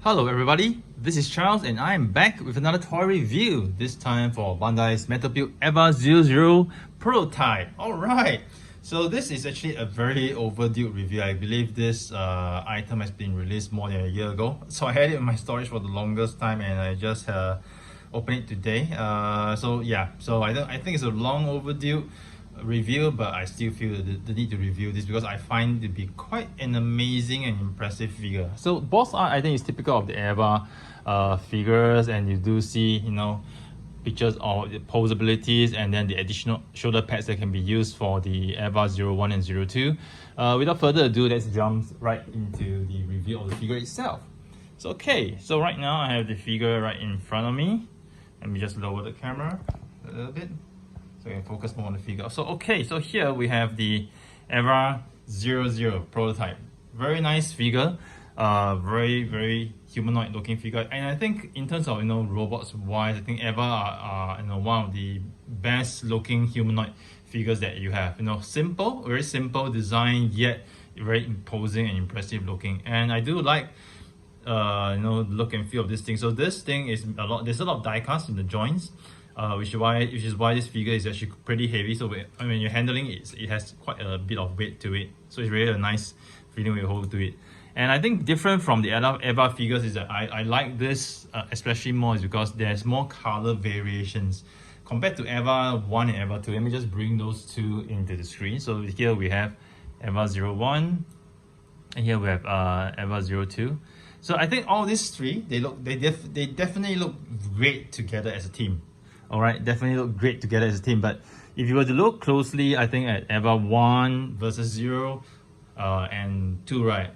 Hello everybody, this is Charles and I am back with another toy review, this time for Bandai's Metal Build EVA-00 prototype. Alright, so this is actually a very overdue review. I believe this item has been released more than a year ago. So I had it in my storage for the longest time and I just opened it today. So I think it's a long overdue review, but I still feel the need to review this because I find it to be quite an amazing and impressive figure. So boss art, I think, is typical of the EVA figures, and you do see, pictures of the posabilities and then the additional shoulder pads that can be used for the EVA-01 and 02. Without further ado, let's jump right into the review of the figure itself. So so right now I have the figure right in front of me. Let me just lower the camera a little bit so I can focus more on the figure. So here we have the EVA-00 prototype. Very nice figure, very humanoid looking figure. And I think in terms of robots wise, I think EVA are one of the best looking humanoid figures that you have. Simple, very simple design, yet very imposing and impressive looking. And I do like look and feel of this thing. So this thing is there's a lot of die cast in the joints, which is why this figure is actually pretty heavy. So when you're handling it, it has quite a bit of weight to it. So it's really a nice feeling when you hold to it. And I think different from the other EVA figures is that I like this especially more is because there's more color variations compared to EVA-01 and EVA-02. Let me just bring those two into the screen. So here we have EVA-01 and here we have EVA-02. So I think all these three, they definitely look great together as a team. Alright, definitely look great together as a team. But if you were to look closely, I think at EVA-01 versus 0 and 2, right?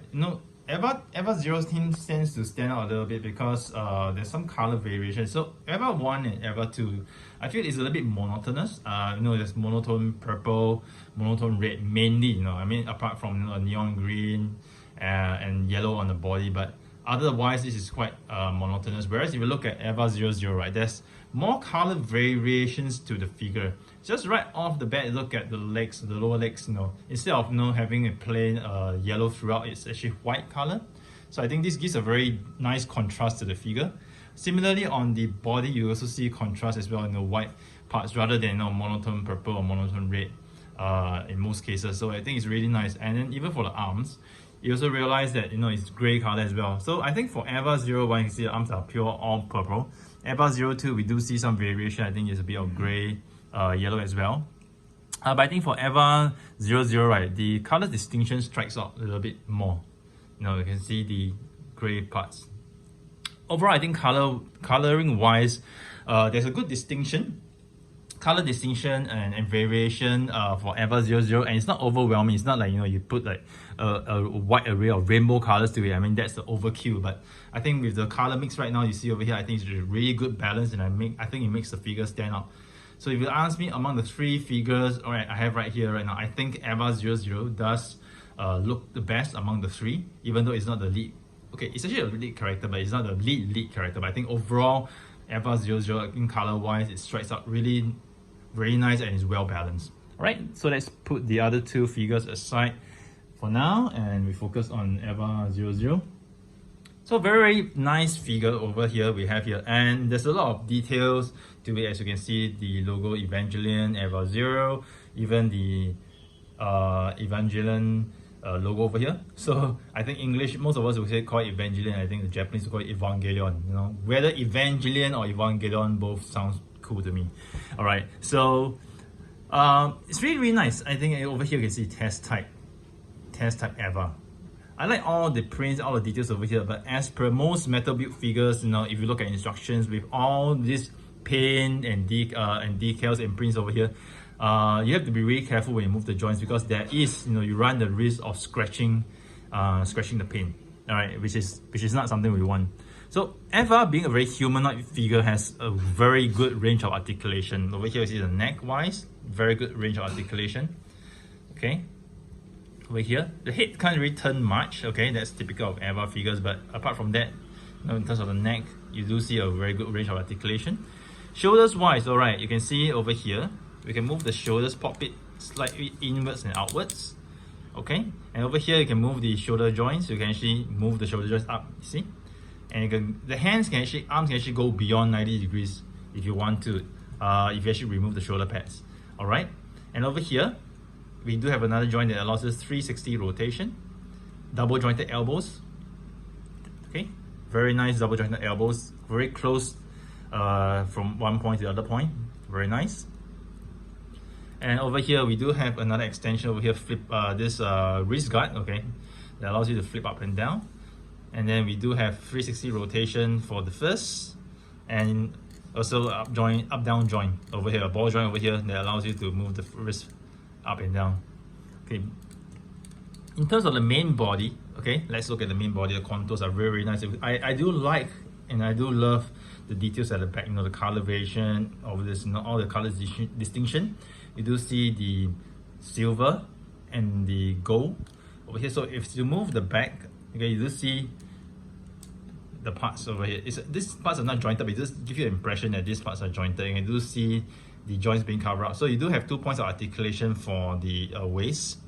EVA-0 team tends to stand out a little bit because there's some color variation. So EVA-01 and EVA-02, I feel it's a little bit monotonous. There's monotone purple, monotone red mainly. Apart from a neon green and yellow on the body, but otherwise this is quite monotonous. Whereas if you look at EVA-00, right, there's more color variations to the figure. Just right off the bat, look at the legs, the lower legs. Instead of having a plain yellow throughout, it's actually white color. So I think this gives a very nice contrast to the figure. Similarly, on the body, you also see contrast as well in the white parts rather than monotone purple or monotone red in most cases. So I think it's really nice. And then even for the arms, you also realize that it's grey color as well. So I think for EVA-01, you can see the arms are pure all purple. EVA-02, we do see some variation. I think it's a bit of grey, yellow as well. But I think for EVA-00, right, the color distinction strikes out a little bit more. You can see the grey parts. Overall, I think coloring wise, there's a good distinction. Color distinction and variation for EVA-00, and it's not overwhelming. It's not like you put like a wide array of rainbow colors to it. I mean, that's the overkill. But I think with the color mix right now, you see over here, I think it's a really good balance, and I think it makes the figure stand out. So if you ask me, among the three figures, alright, I have right here right now, I think EVA-00 does look the best among the three, even though it's not the lead. Okay, it's actually a lead character, but it's not the lead character. But I think overall, EVA-00 in color wise, it strikes out really very nice and is well balanced. Alright, so let's put the other two figures aside for now and we focus on EVA-00. So very nice figure over here we have here, and there's a lot of details to it. As you can see, the logo Evangelion EVA-00, even the Evangelion logo over here. So I think English, most of us will call it Evangelion. I think the Japanese will call it Evangelion. Whether Evangelion or Evangelion, both sounds cool to me. Alright, so it's really nice. I think over here you can see test type EVA. I like all the prints, all the details over here, but as per most metal build figures, if you look at instructions with all this paint and decals and prints over here, you have to be really careful when you move the joints because there is, you run the risk of scratching the paint. Alright, which is not something we want. So EVA, being a very humanoid figure, has a very good range of articulation. Over here you see the neck wise, very good range of articulation. Okay, over here the head can't really turn much. Okay, that's typical of EVA figures, but apart from that, in terms of the neck, you do see a very good range of articulation. Shoulders wise, alright, you can see over here we can move the shoulders, pop it slightly inwards and outwards. Okay, and over here you can move the shoulder joints. You can actually move the shoulder joints up, you see. and the arms can actually go beyond 90 degrees if you want to, if you actually remove the shoulder pads. All right, and over here we do have another joint that allows us 360 rotation, double jointed elbows. Okay, very nice double jointed elbows, very close from one point to the other point, very nice. And over here we do have another extension over here, flip this wrist guard, okay, that allows you to flip up and down. And then we do have 360 rotation for the first, and also up down joint over here, a ball joint over here that allows you to move the wrist up and down. Okay, in terms of the main body, okay, let's look at the main body. The contours are very, very nice. I do like and I do love the details at the back, you know, the color variation of this, you know, all the colors distinction. You do see the silver and the gold over here. So if you move the back, okay, you do see the parts over here. These parts are not jointed, but it just gives you the impression that these parts are jointed, and you do see the joints being covered up. So you do have 2 points of articulation for the waist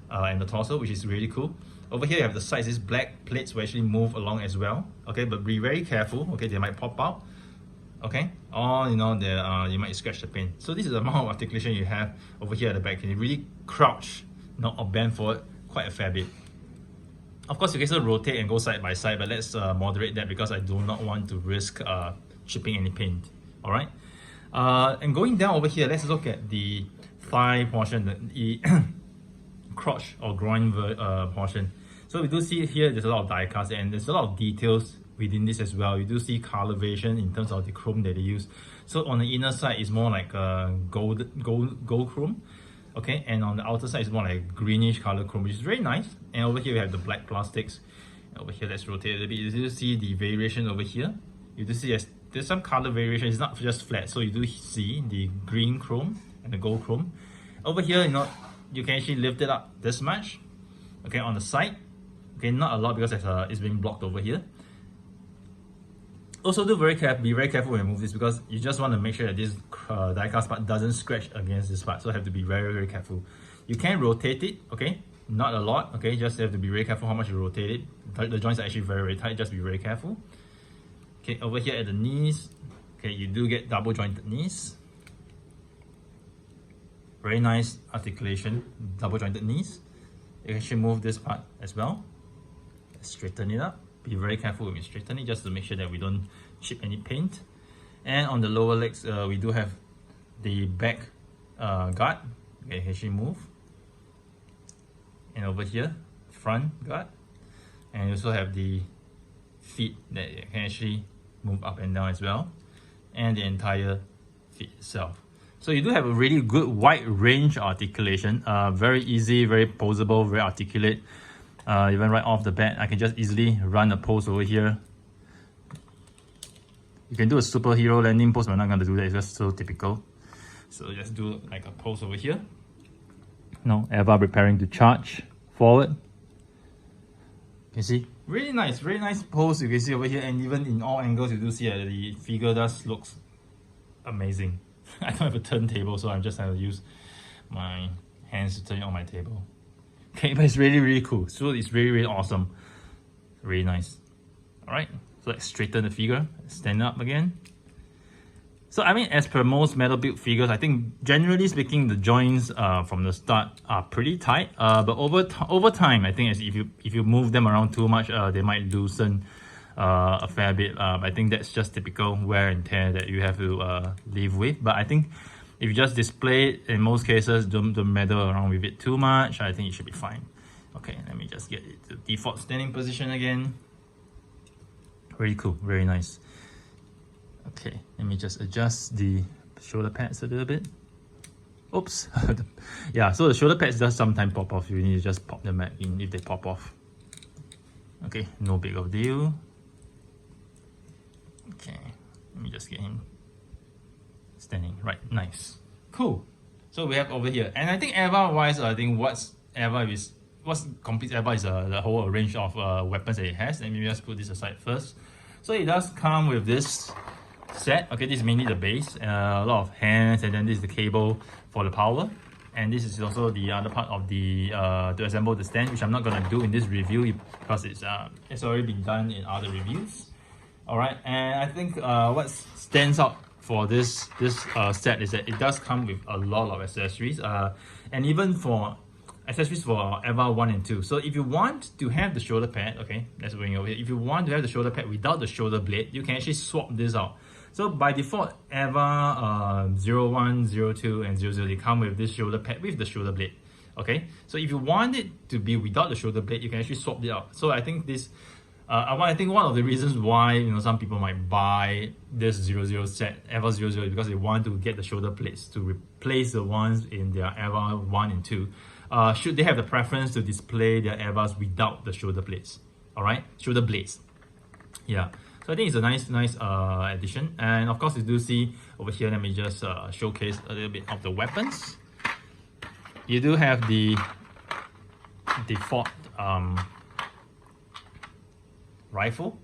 and the torso, which is really cool. Over here you have the sides. These black plates will actually move along as well, okay, but be very careful, okay, they might pop out, okay, or you know, you might scratch the paint. So this is the amount of articulation you have over here at the back. Can you really crouch, you know, or bend forward quite a fair bit. Of course you can still rotate and go side by side, but let's moderate that because I do not want to risk chipping any paint. All right, and going down over here, let's look at the thigh portion, the crotch or groin portion. So we do see here there's a lot of die cast, and there's a lot of details within this as well. You do see color variation in terms of the chrome that they use. So on the inner side it's more like gold chrome, okay, and on the outer side it's more like greenish color chrome, which is very nice. And over here we have the black plastics. Over here, let's rotate it a bit. You do see the variation over here. You do see there's some color variation. It's not just flat, so you do see the green chrome and the gold chrome. Over here, you know, you can actually lift it up this much, okay, on the side, okay, not a lot because it's being blocked over here. Also be very careful when you move this, because you just want to make sure that this die cast part doesn't scratch against this part, so you have to be very, very careful. You can rotate it, okay, not a lot, okay, just have to be very careful how much you rotate it. The joints are actually very, very tight, just be very careful. Okay, over here at the knees, okay, you do get double jointed knees. Very nice articulation, double jointed knees. You can actually move this part as well. Let's straighten it up. Be very careful when you straighten it, just to make sure that we don't chip any paint. And on the lower legs, we do have the back guard. Okay, actually move. And over here, front guard. And you also have the feet that you can actually move up and down as well, and the entire feet itself. So you do have a really good wide range articulation, very easy, very poseable, very articulate. Even right off the bat, I can just easily run a pose over here. You can do a superhero landing pose, but I'm not going to do that, it's just so typical. So just do like a pose over here. Now Eva preparing to charge forward. You can see, really nice, very nice pose you can see over here, and even in all angles you do see that the figure does looks amazing. I don't have a turntable, so I'm just going to use my hands to turn it on my table. Okay, but it's really, really cool. So it's really, really awesome. Really nice. Alright, so let's straighten the figure. Stand up again. So I mean, as per most metal build figures, I think generally speaking, the joints from the start are pretty tight. But over time, I think if you move them around too much, they might loosen a fair bit. I think that's just typical wear and tear that you have to live with. But I think if you just display it, in most cases, don't meddle around with it too much, I think it should be fine. Okay, let me just get it to default standing position again. Very cool, very nice. Okay, let me just adjust the shoulder pads a little bit. Oops. Yeah, so the shoulder pads does sometimes pop off. You need to just pop them back in if they pop off. Okay, no big of a deal. Okay, let me just get him standing. Right, nice. Cool. So we have over here. And I think EVA wise, I think what completes EVA is the whole range of weapons that it has. Let me just put this aside first. So it does come with this set. Okay, this is mainly the base, a lot of hands, and then this is the cable for the power. And this is also the other part of the to assemble the stand, which I'm not gonna do in this review because it's already been done in other reviews. All right, and I think what stands out for this set is that it does come with a lot of accessories, and even for accessories for EVA 1 and 2. So if you want to have the shoulder pad, okay, let's bring it over here. If you want to have the shoulder pad without the shoulder blade, you can actually swap this out. So by default, EVA 01, 02, and 00, they come with this shoulder pad with the shoulder blade. Okay, so if you want it to be without the shoulder blade, you can actually swap it out. So I think this, I think one of the reasons why some people might buy this 00 set, EVA 00, is because they want to get the shoulder plates to replace the ones in their EVA 1 and 2. Should they have the preference to display their EVAs without the shoulder plates? All right, shoulder blades. Yeah. So I think it's a nice addition. And of course, you do see over here, let me just showcase a little bit of the weapons. You do have the default rifle.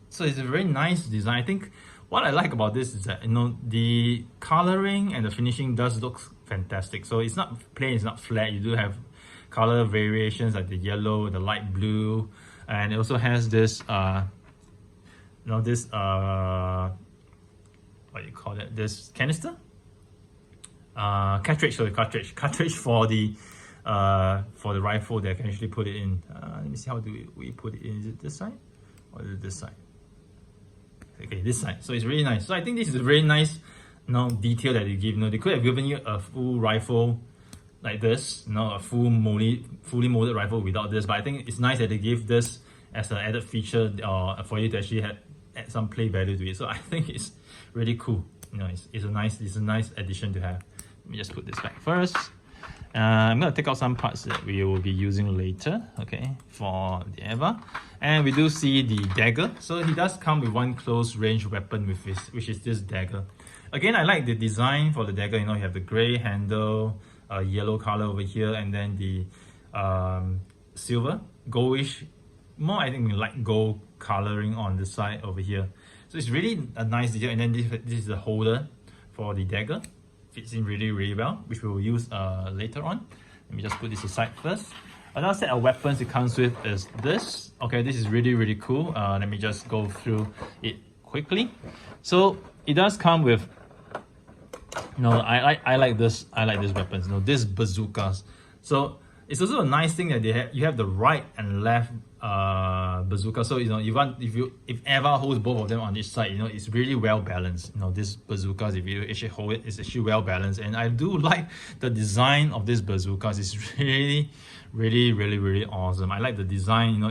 So it's a very nice design. I think what I like about this is that the coloring and the finishing does look fantastic. So it's not plain, it's not flat. You do have color variations like the yellow, the light blue, and it also has this this what do you call it? This canister, cartridge. Sorry, cartridge for the rifle that I can actually put it in. Let me see, how do we put it in? Is it this side or is it this side? Okay, this side. So it's really nice. So I think this is a very nice detail that they give. They could have given you a full rifle like this, a fully molded rifle without this. But I think it's nice that they give this as an added feature for you to actually add some play value to it. So I think it's really cool. It's a nice addition to have. Let me just put this back first. I'm gonna take out some parts that we will be using later, okay, for the EVA. And we do see the dagger. So he does come with one close range weapon with this, which is this dagger. Again, I like the design for the dagger. You have the gray handle, yellow color over here, and then the silver, goldish, more I think light gold coloring on the side over here. So it's really a nice detail. And then this is the holder for the dagger. Fits in really well, which we will use later on. Let me just put this aside first. Another set of weapons it comes with is this. Okay, this is really cool. Let me just go through it quickly. So it does come with I like these weapons. These bazookas. So it's also a nice thing that you have the right and left bazooka. So if EVA holds both of them on each side, it's really well balanced. This bazookas, if you actually hold it, it's actually well balanced. And I do like the design of this bazookas. It's really awesome. I like the design.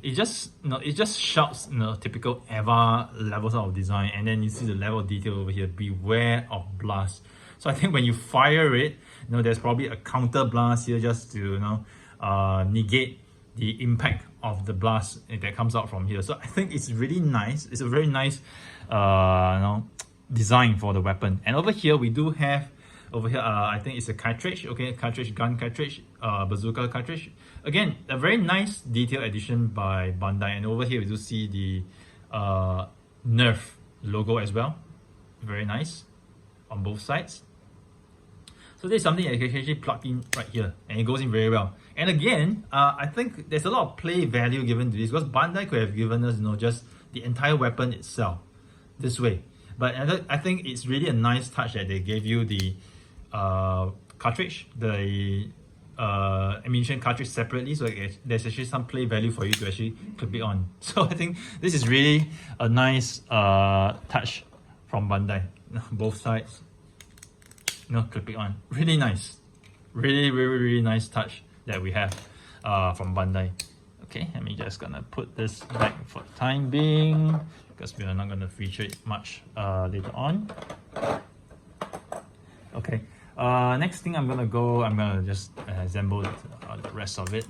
It just shouts typical EVA levels of design. And then you see the level of detail over here. Beware of blast. So I think when you fire it, there's probably a counter blast here just to negate the impact of the blast that comes out from here. So I think it's really nice. It's a very nice design for the weapon. And over here we do have I think it's a cartridge, okay, gun cartridge, bazooka cartridge. Again, a very nice detail addition by Bandai. And over here we do see the Nerf logo as well. Very nice on both sides. So there's something that you can actually plug in right here, and it goes in very well. And again, I think there's a lot of play value given to this, because Bandai could have given us, just the entire weapon itself this way. But I think it's really a nice touch that they gave you the cartridge, the ammunition cartridge separately, so there's actually some play value for you to actually clip it on. So I think this is really a nice touch from Bandai. Both sides. Clip it on. Really nice. Really nice touch that we have from Bandai. Okay, let me just gonna put this back for the time being, because we are not gonna feature it much later on. Okay, next thing I'm gonna just assemble the rest of it.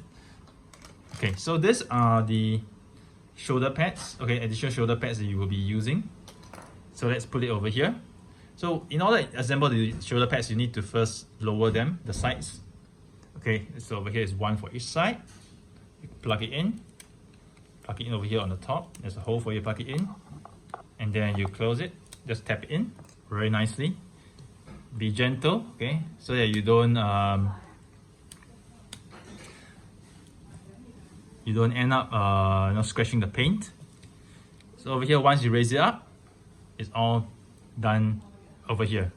Okay, so these are the shoulder pads. Okay, additional shoulder pads that you will be using. So let's put it over here. So in order to assemble the shoulder pads, you need to first lower them, the sides. Okay, so over here is one for each side. You plug it in over here on the top. There's a hole for you to plug it in. And then you close it, just tap it in very nicely. Be gentle, okay, so that you don't end up scratching the paint. So over here, once you raise it up, it's all done over here.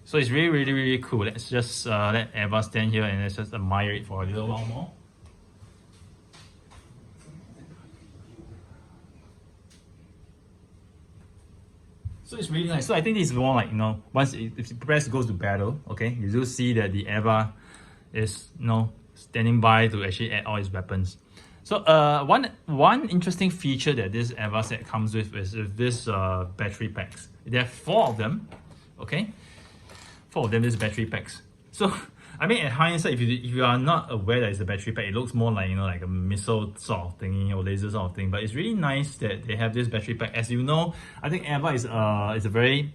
So it's really cool. Let's just let Eva stand here and let's just admire it for a little while more. So it's really nice. So I think this is more like, once if it prepares goes to battle, okay, you do see that the Eva is, standing by to actually add all his weapons. So one interesting feature that this Eva set comes with is this battery packs. There are 4 of them, okay? 4 of them, these battery packs. So I mean, at hindsight, if you are not aware that it's a battery pack, it looks more like, like a missile sort of thingy or laser sort of thing. But it's really nice that they have this battery pack. As you know, I think Eva is a very,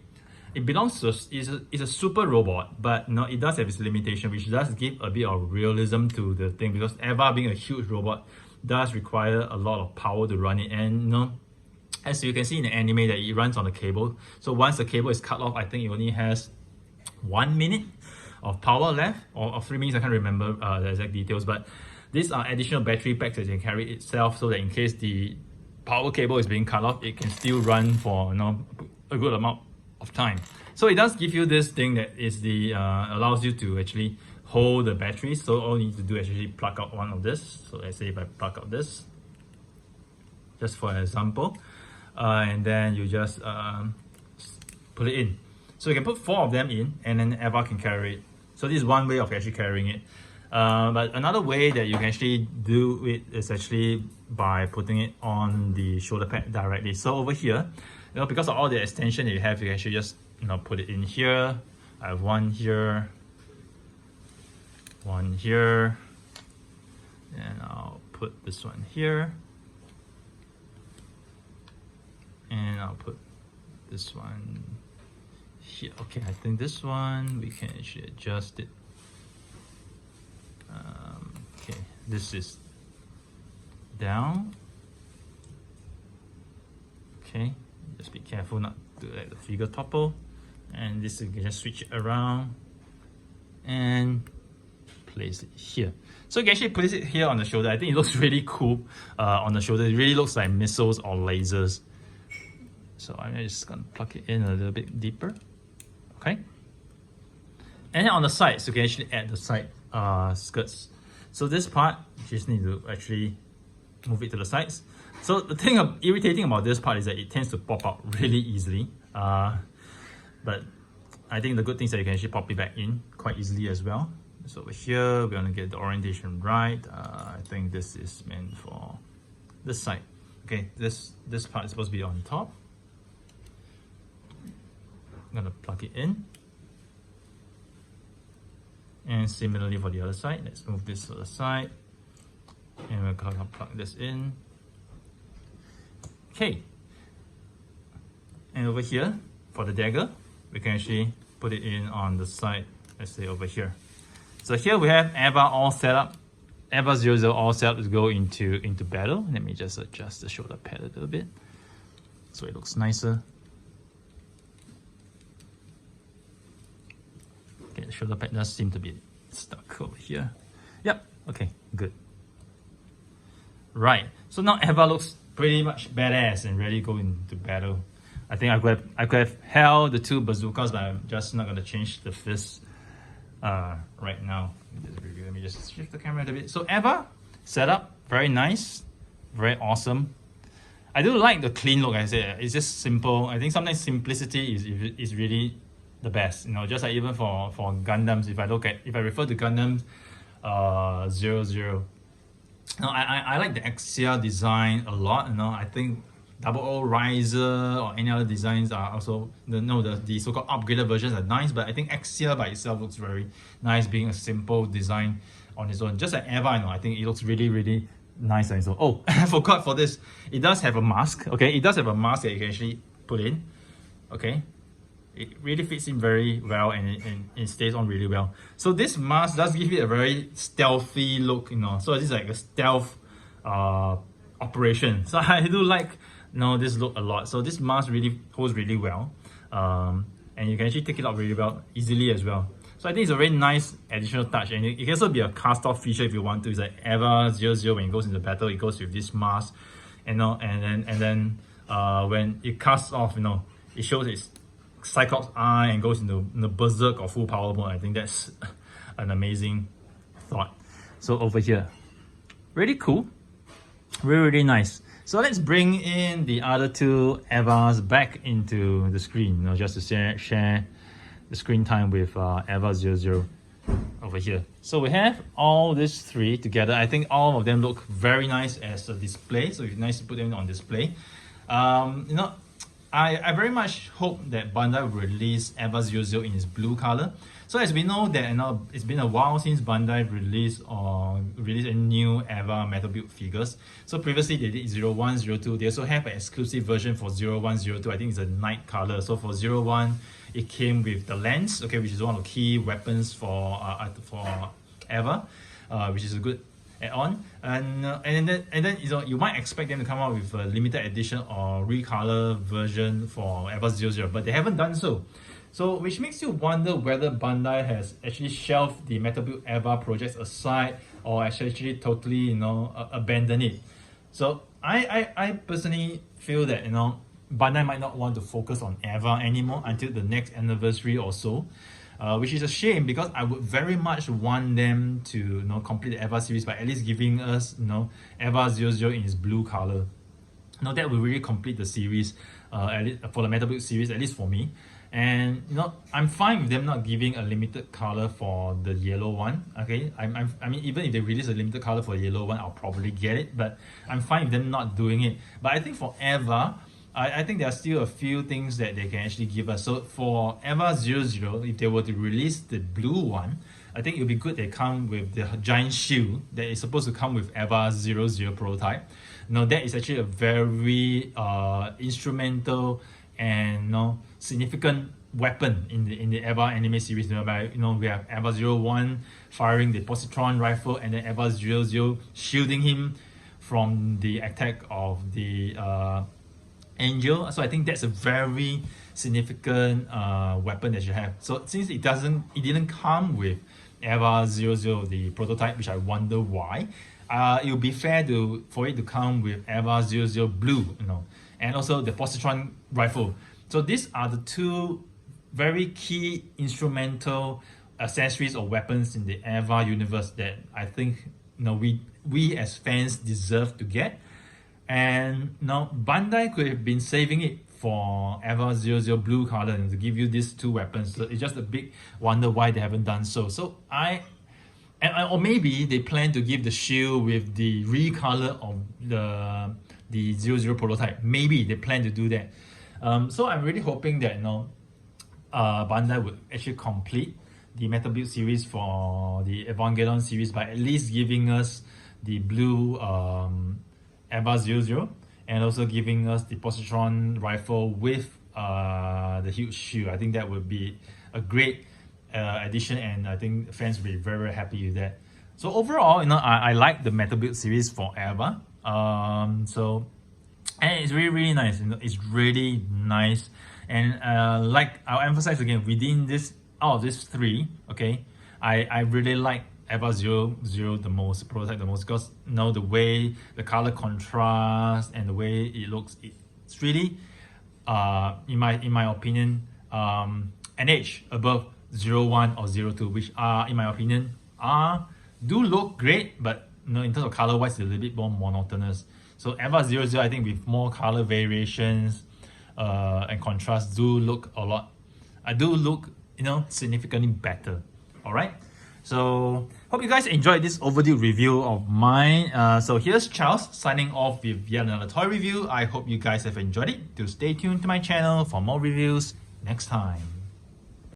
it belongs to, is a super robot, but it does have its limitation, which does give a bit of realism to the thing, because Eva being a huge robot does require a lot of power to run it. And as you can see in the anime, that it runs on a cable. So once the cable is cut off, I think it only has 1 minute of power left, or 3 minutes, I can't remember the exact details, but these are additional battery packs that can carry itself, so that in case the power cable is being cut off, it can still run for a good amount of time. So it does give you this thing that is allows you to actually hold the battery. So all you need to do is actually plug out one of this. So let's say if I plug out this, just for example, and then you just put it in. So you can put 4 of them in, and then Eva can carry it. So this is one way of actually carrying it. But another way that you can actually do it is actually by putting it on the shoulder pad directly. So over here, because of all the extension that you have, you can actually just put it in here. I have one here, and I'll put this one here, and I'll put this one here. Okay, I think this one we can actually adjust it. Okay, this is down. Okay, just be careful not to let the figure topple. And this, you can just switch it around and place it here. So you can actually place it here on the shoulder. I think it looks really cool on the shoulder. It really looks like missiles or lasers. So I'm just gonna plug it in a little bit deeper. Okay. And then on the sides, you can actually add the side skirts. So this part, you just need to actually move it to the sides. So the thing irritating about this part is that it tends to pop out really easily. But I think the good thing is that you can actually pop it back in quite easily as well. So over here, we're gonna get the orientation right. I think this is meant for this side. Okay, this part is supposed to be on top. I'm gonna plug it in. And similarly for the other side, let's move this to the side. And we're gonna plug this in. Okay. And over here, for the dagger, we can actually put it in on the side, let's say over here. So here we have Eva all set up. EVA-00 all set up to go into battle. Let me just adjust the shoulder pad a little bit so it looks nicer. Okay, the shoulder pad does seem to be stuck over here. Yep, okay, good. Right, so now Eva looks pretty much badass and ready to go into battle. I think I could have held the 2 bazookas, but I'm just not gonna change the fist right now. Let me just shift the camera a little bit. So Eva setup, very nice, very awesome. I do like the clean look. I said it's just simple. I think sometimes simplicity is really the best. Just like even for Gundams, if I refer to Gundams 00. I like the axial design a lot. I think 00 Riser or any other designs are also the so-called upgraded versions are nice, but I think axial by itself looks very nice, being a simple design on its own. Just like Eva, I think it looks really nice on its own. Oh, I forgot for this. It does have a mask. Okay, it does have a mask that you can actually put in. Okay. It really fits in very well, and it stays on really well. So this mask does give it a very stealthy look, So this is like a stealth operation. So I do like this look a lot. So this mask really holds really well, and you can actually take it out really well, easily as well. So I think it's a very nice additional touch, and it can also be a cast-off feature if you want to. It's like EVA-00 when it goes into battle, it goes with this mask, and then when it casts off, it shows its Cyclops eye and goes into berserk or full power mode. I think that's an amazing thought. So over here, really cool, really nice. So let's bring in the other two Evas back into the screen, just to share the screen time with EVA-00 over here. So we have all these three together. I think all of them look very nice as a display, so it's nice to put them on display. I very much hope that Bandai will release EVA-00 in its blue color. So as we know that it's been a while since Bandai released a new EVA Metal Build figures. So previously they did 01, 02. They also have an exclusive version for 01, 02. I think it's a night color. So for 01, it came with the lens, okay, which is one of the key weapons for EVA, which is a good add-on, and then you might expect them to come out with a limited edition or recolor version for EVA-00, but they haven't done so. So which makes you wonder whether Bandai has actually shelved the Metal Build EVA projects aside, or actually totally abandoned it. So I personally feel that Bandai might not want to focus on EVA anymore until the next anniversary or so. Which is a shame, because I would very much want them to complete the EVA series by at least giving us EVA-00 in its blue color. That will really complete the series, at least for the Metal Build series, at least for me. And I'm fine with them not giving a limited color for the yellow one. Okay, I mean, even if they release a limited color for the yellow one, I'll probably get it. But I'm fine with them not doing it. But I think for EVA, I think there are still a few things that they can actually give us. So for EVA-00, if they were to release the blue one, I think it would be good they come with the giant shield that is supposed to come with EVA-00 prototype. That is actually a very instrumental and significant weapon in the EVA anime series. Whereby we have EVA-01 firing the positron rifle, and then EVA-00 shielding him from the attack of the Angel. So I think that's a very significant weapon that you have. So since it didn't come with EVA-00 the prototype, which I wonder why, it would be fair for it to come with EVA-00 blue, and also the positron rifle. So these are the two very key instrumental accessories or weapons in the EVA universe that I think we as fans deserve to get. And now Bandai could have been saving it for EVA-00 blue color to give you these two weapons. So it's just a big wonder why they haven't done so. So or maybe they plan to give the shield with the recolor of the 00 prototype. Maybe they plan to do that. So I'm really hoping that Bandai would actually complete the Metal Build series for the Evangelion series by at least giving us the blue EVA-00, and also giving us the positron rifle with the huge shield. I think that would be a great addition, and I think fans will be very, very happy with that. So overall, I like the Metal Build series for EVA. And it's really, really nice. It's really nice, and I'll emphasize again, within out of these three, okay, I really like EVA-00 the most, prototype the most, because the way the color contrast and the way it looks, it's really in my opinion an edge above 01 or 02, which are, in my opinion, do look great, but in terms of color wise, it's a little bit more monotonous. So EVA-00, I think, with more color variations and contrast, do look significantly better. All right. So hope you guys enjoyed this overdue review of mine. So here's Charles signing off with yet another toy review. I hope you guys have enjoyed it. Do stay tuned to my channel for more reviews next time.